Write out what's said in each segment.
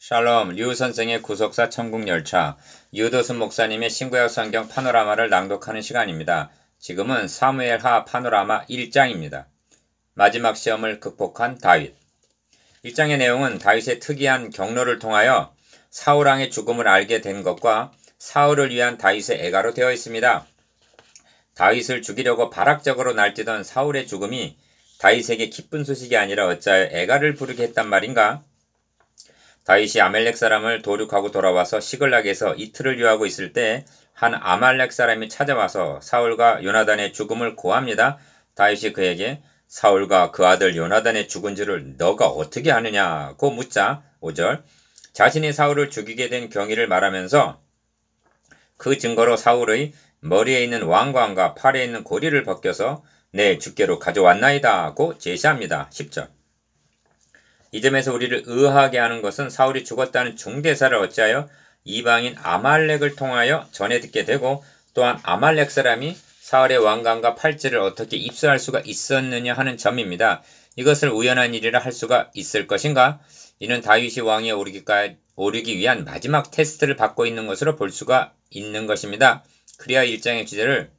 샬롬, 류 선생의 구속사 천국열차, 유도순 목사님의 신구약 성경 파노라마를 낭독하는 시간입니다. 지금은 사무엘하 파노라마 1장입니다. 마지막 시험을 극복한 다윗. 1장의 내용은 다윗의 특이한 경로를 통하여 사울왕의 죽음을 알게 된 것과 사울을 위한 다윗의 애가로 되어 있습니다. 다윗을 죽이려고 발악적으로 날뛰던 사울의 죽음이 다윗에게 기쁜 소식이 아니라 어찌하여 애가를 부르게 했단 말인가? 다윗이 아말렉 사람을 도륙하고 돌아와서 시글락에서 이틀을 유하고 있을 때 한 아말렉 사람이 찾아와서 사울과 요나단의 죽음을 고합니다. 다윗이 그에게 사울과 그 아들 요나단의 죽은 줄을 너가 어떻게 아느냐고 묻자 5절 자신이 사울을 죽이게 된 경위를 말하면서 그 증거로 사울의 머리에 있는 왕관과 팔에 있는 고리를 벗겨서 내 주께로 가져왔나이다고 제시합니다. 10절 이 점에서 우리를 의아하게 하는 것은 사울이 죽었다는 중대사를 어찌하여 이방인 아말렉을 통하여 전해 듣게 되고 또한 아말렉 사람이 사울의 왕관과 팔찌를 어떻게 입수할 수가 있었느냐 하는 점입니다. 이것을 우연한 일이라 할 수가 있을 것인가? 이는 다윗이 왕위에 오르기 위한 마지막 테스트를 받고 있는 것으로 볼 수가 있는 것입니다. 그래야 1장의 주제를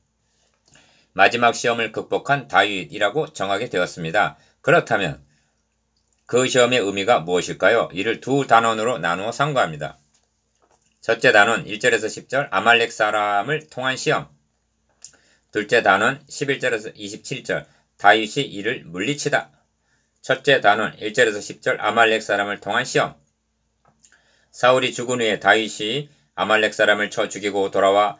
마지막 시험을 극복한 다윗이라고 정하게 되었습니다. 그렇다면 그 시험의 의미가 무엇일까요? 이를 두 단원으로 나누어 상고합니다. 첫째 단원 1절에서 10절 아말렉 사람을 통한 시험. 둘째 단원 11절에서 27절 다윗이 이를 물리치다. 첫째 단원 1절에서 10절 아말렉 사람을 통한 시험. 사울이 죽은 후에 다윗이 아말렉 사람을 쳐 죽이고 돌아와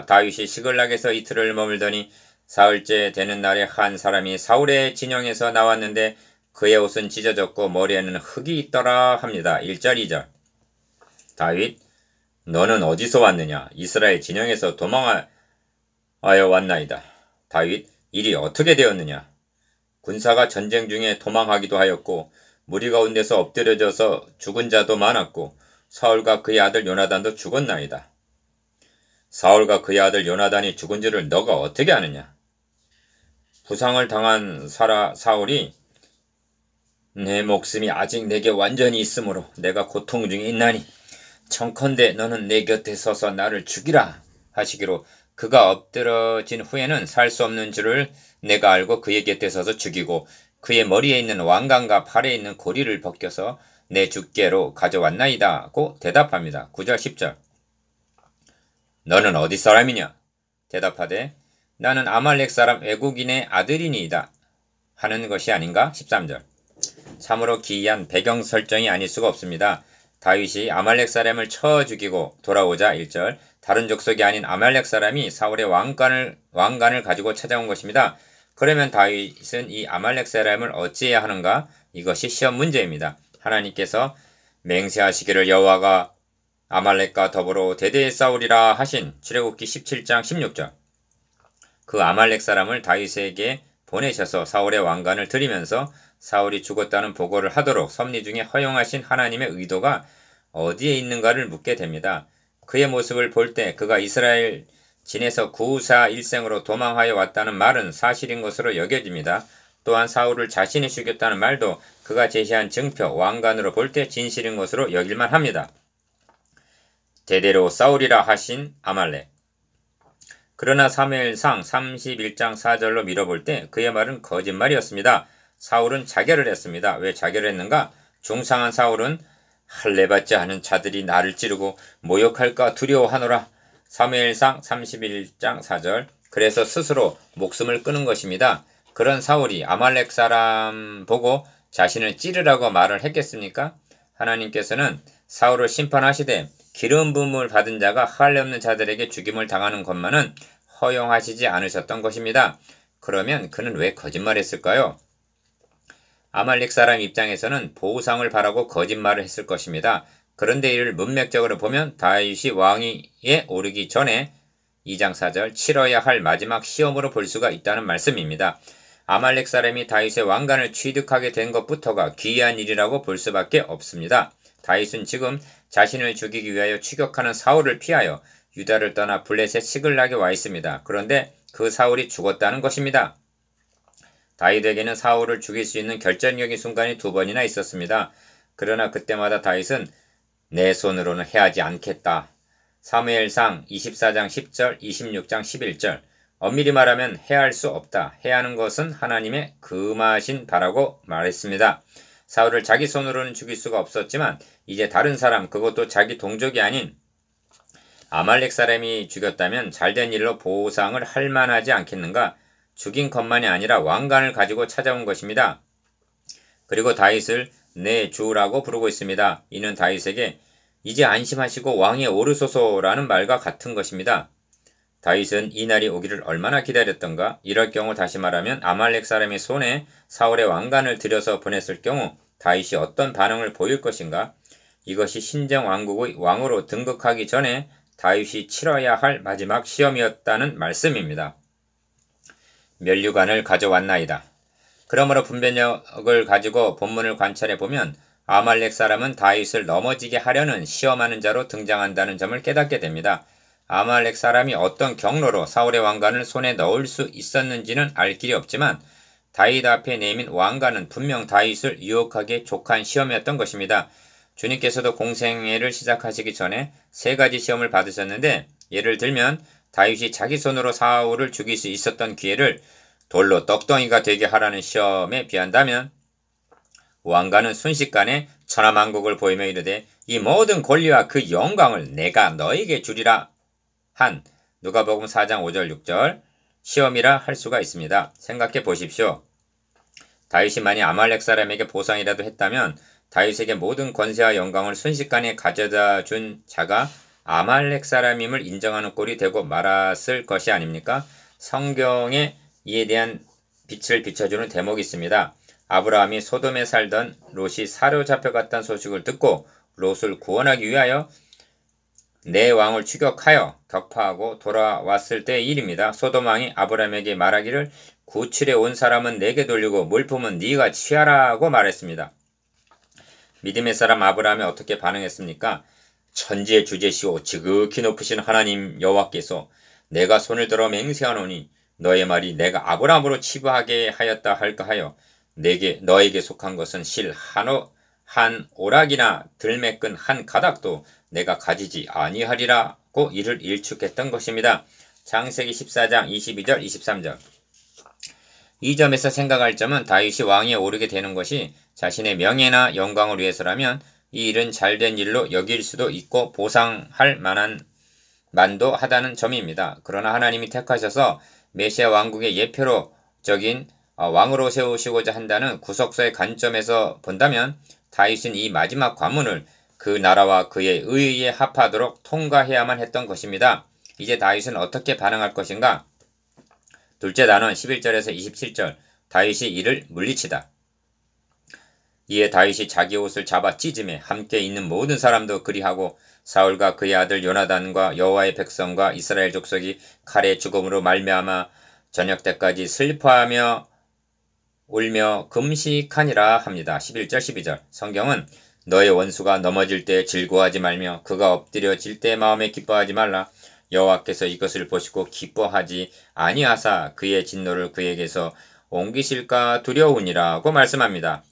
다윗이 시글락에서 이틀을 머물더니 사흘째 되는 날에 한 사람이 사울의 진영에서 나왔는데 그의 옷은 찢어졌고 머리에는 흙이 있더라 합니다. 1절 2절 다윗 너는 어디서 왔느냐? 이스라엘 진영에서 도망하여 왔나이다. 다윗 일이 어떻게 되었느냐? 군사가 전쟁 중에 도망하기도 하였고 무리 가운데서 엎드려져서 죽은 자도 많았고 사울과 그의 아들 요나단도 죽었나이다. 사울과 그의 아들 요나단이 죽은 줄을 너가 어떻게 아느냐? 부상을 당한 사울이 내 목숨이 아직 내게 완전히 있으므로 내가 고통 중에 있나니 청컨대 너는 내 곁에 서서 나를 죽이라 하시기로 그가 엎드러진 후에는 살 수 없는 줄을 내가 알고 그의 곁에 서서 죽이고 그의 머리에 있는 왕관과 팔에 있는 고리를 벗겨서 내 주께로 가져왔나이다고 대답합니다. 9절 10절 너는 어디 사람이냐? 대답하되 나는 아말렉 사람 외국인의 아들이니이다 하는 것이 아닌가? 13절 참으로 기이한 배경 설정이 아닐 수가 없습니다. 다윗이 아말렉 사람을 쳐 죽이고 돌아오자 1절 다른 족속이 아닌 아말렉 사람이 사울의 왕관을 가지고 찾아온 것입니다. 그러면 다윗은 이 아말렉 사람을 어찌해야 하는가? 이것이 시험 문제입니다. 하나님께서 맹세하시기를 여호와가 아말렉과 더불어 대대에 싸우리라 하신 출애굽기 17장 16절 그 아말렉 사람을 다윗에게 보내셔서 사울의 왕관을 드리면서 사울이 죽었다는 보고를 하도록 섭리 중에 허용하신 하나님의 의도가 어디에 있는가를 묻게 됩니다. 그의 모습을 볼 때 그가 이스라엘 진에서 구사 일생으로 도망하여 왔다는 말은 사실인 것으로 여겨집니다. 또한 사울을 자신이 죽였다는 말도 그가 제시한 증표, 왕관으로 볼 때 진실인 것으로 여길만 합니다. 대대로 싸우리라 하신 아말렉 그러나 사무엘상 31장 4절로 밀어볼 때 그의 말은 거짓말이었습니다. 사울은 자결을 했습니다. 왜 자결을 했는가? 중상한 사울은 할례받지 않은 자들이 나를 찌르고 모욕할까 두려워하노라. 사무엘상 31장 4절 그래서 스스로 목숨을 끊은 것입니다. 그런 사울이 아말렉 사람 보고 자신을 찌르라고 말을 했겠습니까? 하나님께서는 사울을 심판하시되 기름 부음을 받은 자가 할례 없는 자들에게 죽임을 당하는 것만은 허용하시지 않으셨던 것입니다. 그러면 그는 왜 거짓말했을까요? 아말렉 사람 입장에서는 보상을 바라고 거짓말을 했을 것입니다. 그런데 이를 문맥적으로 보면 다윗이 왕위에 오르기 전에 2장 4절 치러야 할 마지막 시험으로 볼 수가 있다는 말씀입니다. 아말렉 사람이 다윗의 왕관을 취득하게 된 것부터가 기이한 일이라고 볼 수밖에 없습니다. 다윗은 지금 자신을 죽이기 위하여 추격하는 사울을 피하여 유다를 떠나 블레셋 시글락에 와 있습니다. 그런데 그 사울이 죽었다는 것입니다. 다윗에게는 사울을 죽일 수 있는 결정적인 순간이 두 번이나 있었습니다. 그러나 그때마다 다윗은 내 손으로는 해하지 않겠다. 사무엘상 24장 10절, 26장 11절. 엄밀히 말하면 해할 수 없다. 해하는 것은 하나님의 금하신 바라고 말했습니다. 사울을 자기 손으로는 죽일 수가 없었지만 이제 다른 사람, 그것도 자기 동족이 아닌 아말렉 사람이 죽였다면 잘된 일로 보상을 할 만하지 않겠는가? 죽인 것만이 아니라 왕관을 가지고 찾아온 것입니다. 그리고 다윗을 내 주라고 부르고 있습니다. 이는 다윗에게 이제 안심하시고 왕위에 오르소서라는 말과 같은 것입니다. 다윗은 이 날이 오기를 얼마나 기다렸던가? 이럴 경우 다시 말하면 아말렉 사람의 손에 사울의 왕관을 들여서 보냈을 경우 다윗이 어떤 반응을 보일 것인가? 이것이 신정 왕국의 왕으로 등극하기 전에 다윗이 치러야 할 마지막 시험이었다는 말씀입니다. 면류관을 가져왔나이다. 그러므로 분별력을 가지고 본문을 관찰해 보면 아말렉 사람은 다윗을 넘어지게 하려는 시험하는 자로 등장한다는 점을 깨닫게 됩니다. 아말렉 사람이 어떤 경로로 사울의 왕관을 손에 넣을 수 있었는지는 알 길이 없지만 다윗 앞에 내민 왕관은 분명 다윗을 유혹하기에 족한 시험이었던 것입니다. 주님께서도 공생애를 시작하시기 전에 3가지 시험을 받으셨는데 예를 들면 다윗이 자기 손으로 사울을 죽일 수 있었던 기회를 돌로 떡덩이가 되게 하라는 시험에 비한다면 왕관은 순식간에 천하만국을 보이며 이르되 이 모든 권리와 그 영광을 내가 너에게 주리라 한 누가복음 4장 5절 6절 시험이라 할 수가 있습니다. 생각해 보십시오. 다윗이 만약 아말렉 사람에게 보상이라도 했다면 다윗에게 모든 권세와 영광을 순식간에 가져다 준 자가 아말렉 사람임을 인정하는 꼴이 되고 말았을 것이 아닙니까? 성경에 이에 대한 빛을 비춰주는 대목이 있습니다. 아브라함이 소돔에 살던 롯이 사로잡혀갔다는 소식을 듣고 롯을 구원하기 위하여 내 왕을 추격하여 격파하고 돌아왔을 때의 일입니다. 소돔 왕이 아브라함에게 말하기를 구출해 온 사람은 내게 돌리고 물품은 네가 취하라고 말했습니다. 믿음의 사람 아브라함이 어떻게 반응했습니까? 천지의 주제시오 지극히 높으신 하나님 여호와께서 내가 손을 들어 맹세하노니 너의 말이 내가 아브라함으로 치부하게 하였다 할까 하여 너에게 속한 것은 실 한 오락이나 들매끈 한 가닥도 내가 가지지 아니하리라고 이를 일축했던 것입니다. 창세기 14장 22절 23절. 이 점에서 생각할 점은 다윗이 왕위에 오르게 되는 것이 자신의 명예나 영광을 위해서라면 이 일은 잘된 일로 여길 수도 있고 보상할 만도 하다는 점입니다. 그러나 하나님이 택하셔서 메시아 왕국의 예표로적인 왕으로 세우시고자 한다는 구속사의 관점에서 본다면 다윗은 이 마지막 관문을 그 나라와 그의 의의에 합하도록 통과해야만 했던 것입니다. 이제 다윗은 어떻게 반응할 것인가? 둘째 단원 11절에서 27절 다윗이 이를 물리치다. 이에 다윗이 자기 옷을 잡아 찢음에 함께 있는 모든 사람도 그리하고 사울과 그의 아들 요나단과 여호와의 백성과 이스라엘 족속이 칼의 죽음으로 말미암아 저녁 때까지 슬퍼하며 울며 금식하니라 합니다. 11절 12절 성경은 너의 원수가 넘어질 때 즐거워하지 말며 그가 엎드려질 때 마음에 기뻐하지 말라. 여호와께서 이것을 보시고 기뻐하지 아니하사 그의 진노를 그에게서 옮기실까 두려우니라고 말씀합니다.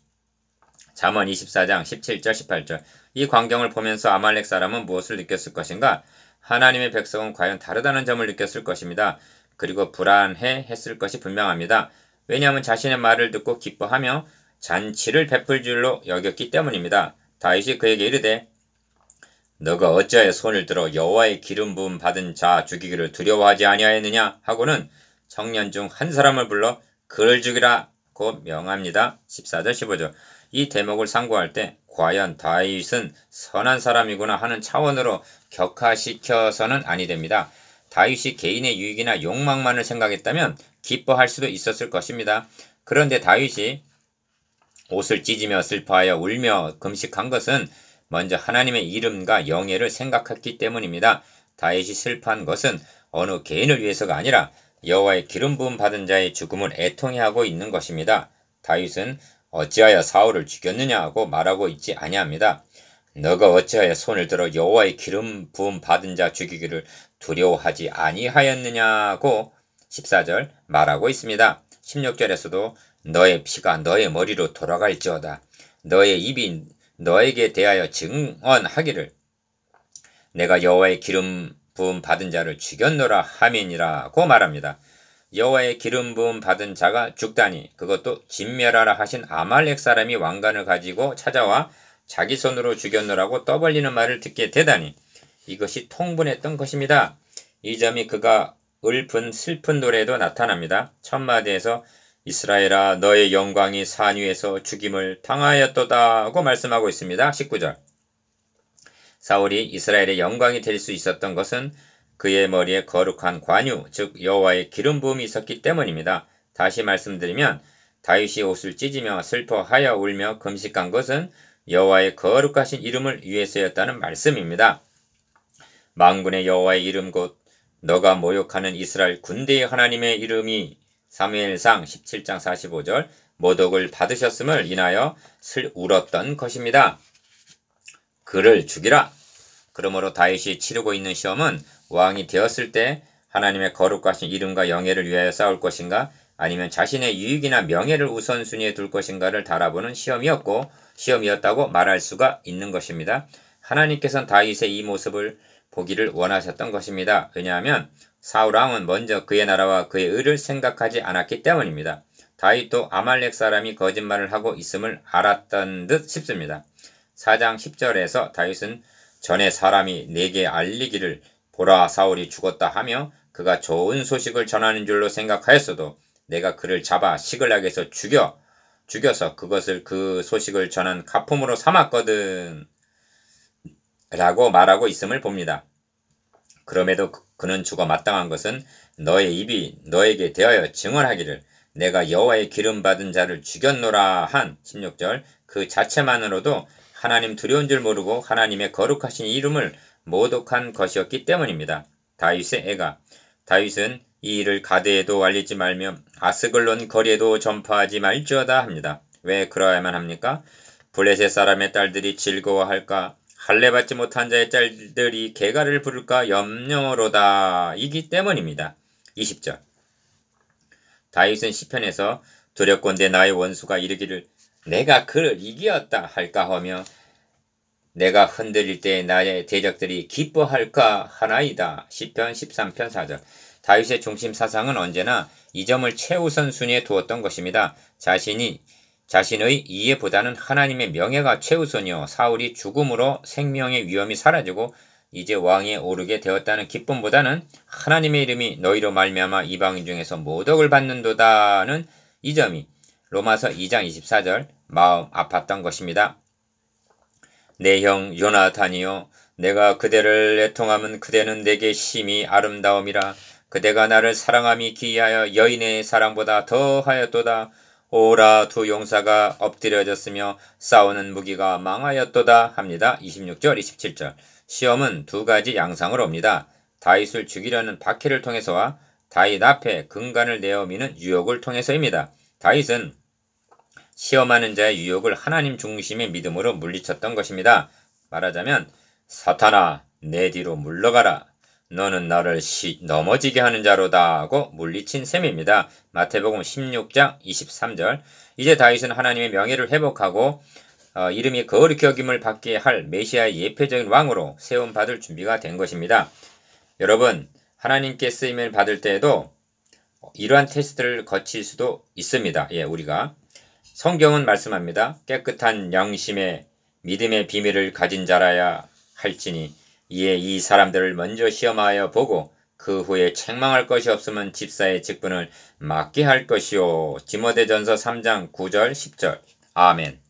잠언 24장 17절 18절 이 광경을 보면서 아말렉 사람은 무엇을 느꼈을 것인가? 하나님의 백성은 과연 다르다는 점을 느꼈을 것입니다. 그리고 불안해 했을 것이 분명합니다. 왜냐하면 자신의 말을 듣고 기뻐하며 잔치를 베풀 줄로 여겼기 때문입니다. 다윗이 그에게 이르되 너가 어찌하여 손을 들어 여호와의 기름 부음 받은 자 죽이기를 두려워하지 아니하였느냐 하고는 청년 중 한 사람을 불러 그를 죽이라고 명합니다. 14절 15절 이 대목을 상고할 때 과연 다윗은 선한 사람이구나 하는 차원으로 격화시켜서는 아니 됩니다. 다윗이 개인의 유익이나 욕망만을 생각했다면 기뻐할 수도 있었을 것입니다. 그런데 다윗이 옷을 찢으며 슬퍼하여 울며 금식한 것은 먼저 하나님의 이름과 영예를 생각했기 때문입니다. 다윗이 슬퍼한 것은 어느 개인을 위해서가 아니라 여호와의 기름 부음 받은 자의 죽음을 애통해하고 있는 것입니다. 다윗은 어찌하여 사울을 죽였느냐고 말하고 있지 아니합니다. 너가 어찌하여 손을 들어 여호와의 기름 부음 받은 자 죽이기를 두려워하지 아니하였느냐고 14절 말하고 있습니다. 16절에서도 너의 피가 너의 머리로 돌아갈지어다. 너의 입이 너에게 대하여 증언하기를 내가 여호와의 기름 부음 받은 자를 죽였노라 하민이라고 말합니다. 여호와의 기름 부음 받은 자가 죽다니 그것도 진멸하라 하신 아말렉 사람이 왕관을 가지고 찾아와 자기 손으로 죽였노라고 떠벌리는 말을 듣게 되다니 이것이 통분했던 것입니다. 이 점이 그가 읊은 슬픈 노래에도 나타납니다. 첫마디에서 이스라엘아 너의 영광이 산 위에서 죽임을 당하였도다고 말씀하고 있습니다. 19절 사울이 이스라엘의 영광이 될 수 있었던 것은 그의 머리에 거룩한 관유, 즉 여호와의 기름 부음이 있었기 때문입니다. 다시 말씀드리면 다윗이 옷을 찢으며 슬퍼하여 울며 금식한 것은 여호와의 거룩하신 이름을 위해서였다는 말씀입니다. 만군의 여호와의 이름 곧 너가 모욕하는 이스라엘 군대의 하나님의 이름이 사무엘상 17장 45절 모독을 받으셨음을 인하여 울었던 것입니다. 그를 죽이라. 그러므로 다윗이 치르고 있는 시험은 왕이 되었을 때 하나님의 거룩하신 이름과 영예를 위하여 싸울 것인가 아니면 자신의 유익이나 명예를 우선순위에 둘 것인가를 달아보는 시험이었다고 말할 수가 있는 것입니다. 하나님께서는 다윗의 이 모습을 보기를 원하셨던 것입니다. 왜냐하면 사울왕은 먼저 그의 나라와 그의 의를 생각하지 않았기 때문입니다. 다윗도 아말렉 사람이 거짓말을 하고 있음을 알았던 듯 싶습니다. 4장 10절에서 다윗은 전에 사람이 내게 알리기를 보라 사울이 죽었다 하며 그가 좋은 소식을 전하는 줄로 생각하였어도 내가 그를 잡아 시글락에서 죽여서 그것을 그 소식을 전한 가품으로 삼았거든 라고 말하고 있음을 봅니다. 그럼에도 그는 죽어 마땅한 것은 너의 입이 너에게 대하여 증언하기를 내가 여호와의 기름 받은 자를 죽였노라 한 16절 그 자체만으로도 하나님 두려운 줄 모르고 하나님의 거룩하신 이름을 모독한 것이었기 때문입니다. 다윗의 애가 다윗은 이 일을 가드에도 알리지 말며 아스글론 거리에도 전파하지 말지어다 합니다. 왜 그러야만 합니까? 블레셋 사람의 딸들이 즐거워할까? 할례받지 못한 자의 딸들이 개가를 부를까 염려로다 이기 때문입니다. 20절 다윗은 시편에서 두렵건대 나의 원수가 이르기를 내가 그를 이기었다 할까 하며 내가 흔들릴 때 나의 대적들이 기뻐할까 하나이다. 시편 13편 4절 다윗의 중심 사상은 언제나 이 점을 최우선 순위에 두었던 것입니다. 자신의 이해보다는 하나님의 명예가 최우선이요 사울이 죽음으로 생명의 위험이 사라지고 이제 왕위에 오르게 되었다는 기쁨보다는 하나님의 이름이 너희로 말미암아 이방인 중에서 모독을 받는도다는 이 점이 로마서 2장 24절 마음 아팠던 것입니다. 내 형 요나단이요 내가 그대를 애통함은 그대는 내게 심히 아름다움이라 그대가 나를 사랑함이 기이하여 여인의 사랑보다 더하였도다. 오라 두 용사가 엎드려졌으며 싸우는 무기가 망하였도다 합니다. 26절 27절 시험은 두 가지 양상으로 옵니다. 다윗을 죽이려는 박해를 통해서와 다윗 앞에 근간을 내어 미는 유혹을 통해서입니다. 다윗은 시험하는 자의 유혹을 하나님 중심의 믿음으로 물리쳤던 것입니다. 말하자면 사탄아 내 뒤로 물러가라. 너는 나를 넘어지게 하는 자로다 하고 물리친 셈입니다. 마태복음 16장 23절 이제 다윗은 하나님의 명예를 회복하고 이름이 거룩히 여김을 받게 할 메시아의 예표적인 왕으로 세움받을 준비가 된 것입니다. 여러분 하나님께 쓰임을 받을 때에도 이러한 테스트를 거칠 수도 있습니다. 우리가 성경은 말씀합니다. 깨끗한 양심에 믿음의 비밀을 가진 자라야 할지니 이에 이 사람들을 먼저 시험하여 보고 그 후에 책망할 것이 없으면 집사의 직분을 맡게 할 것이요. 디모데전서 3장 9절 10절 아멘.